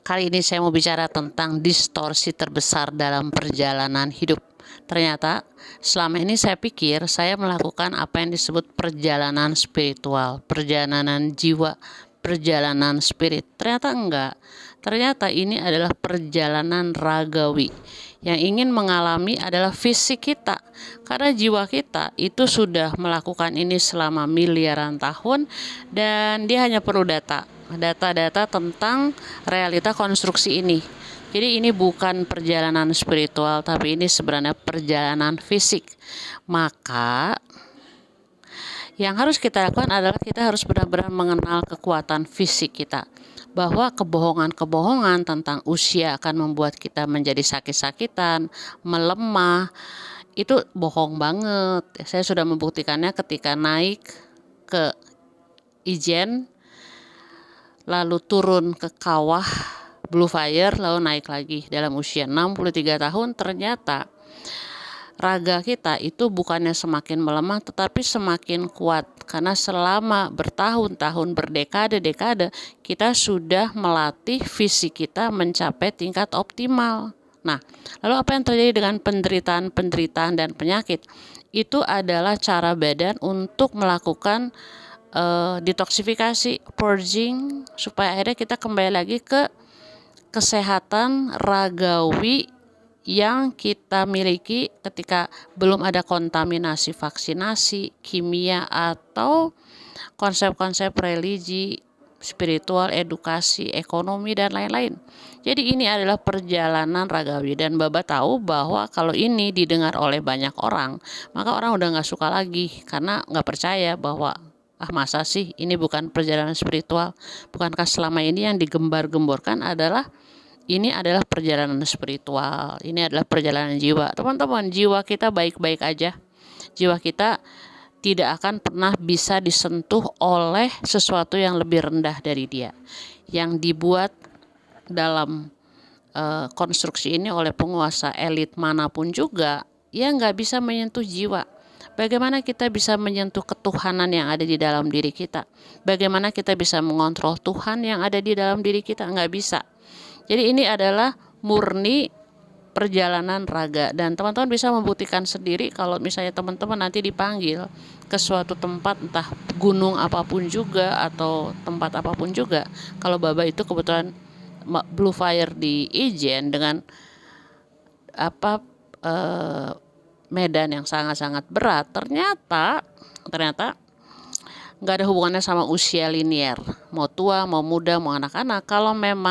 Kali ini saya mau bicara tentang distorsi terbesar dalam perjalanan hidup. Ternyata selama ini saya pikir saya melakukan apa yang disebut perjalanan spiritual, perjalanan jiwa, perjalanan spirit. Ternyata enggak. Ternyata ini adalah perjalanan ragawi. Yang ingin mengalami adalah fisik kita. Karena jiwa kita itu sudah melakukan ini selama miliaran tahun dan dia hanya perlu data tentang realita konstruksi ini. Jadi ini bukan perjalanan spiritual, tapi ini sebenarnya perjalanan fisik. Maka yang harus kita lakukan adalah kita harus benar-benar mengenal kekuatan fisik kita. Bahwa kebohongan-kebohongan tentang usia akan membuat kita menjadi sakit-sakitan, melemah, itu bohong banget. Saya sudah membuktikannya ketika naik ke Ijen, lalu turun ke kawah Blue Fire, lalu naik lagi dalam usia 63 tahun, ternyata raga kita itu bukannya semakin melemah tetapi semakin kuat. Karena selama bertahun-tahun, berdekade-dekade, kita sudah melatih fisik kita mencapai tingkat optimal. Nah, lalu apa yang terjadi dengan penderitaan dan penyakit? Itu adalah cara badan untuk melakukan detoksifikasi, purging, supaya akhirnya kita kembali lagi ke kesehatan ragawi yang kita miliki ketika belum ada kontaminasi vaksinasi, kimia, atau konsep-konsep religi, spiritual, edukasi, ekonomi, dan lain-lain. Jadi ini adalah perjalanan ragawi, dan Baba tahu bahwa kalau ini didengar oleh banyak orang, maka orang udah gak suka lagi karena gak percaya bahwa masa sih ini bukan perjalanan spiritual. Bukankah selama ini yang digembar-gemborkan adalah ini adalah perjalanan spiritual, ini adalah perjalanan jiwa. Teman-teman, jiwa kita baik-baik aja. Jiwa kita tidak akan pernah bisa disentuh oleh sesuatu yang lebih rendah dari dia. Yang dibuat dalam konstruksi ini oleh penguasa elit manapun juga, ya nggak bisa menyentuh jiwa. Bagaimana kita bisa menyentuh ketuhanan yang ada di dalam diri kita? Bagaimana kita bisa mengontrol Tuhan yang ada di dalam diri kita? Nggak bisa. Jadi ini adalah murni perjalanan raga. Dan teman-teman bisa membuktikan sendiri kalau misalnya teman-teman nanti dipanggil ke suatu tempat, entah gunung apapun juga atau tempat apapun juga. Kalau Baba itu kebetulan Blue Fire di Ijen dengan medan yang sangat-sangat berat, ternyata nggak ada hubungannya sama usia linier, mau tua, mau muda, mau anak-anak. Kalau memang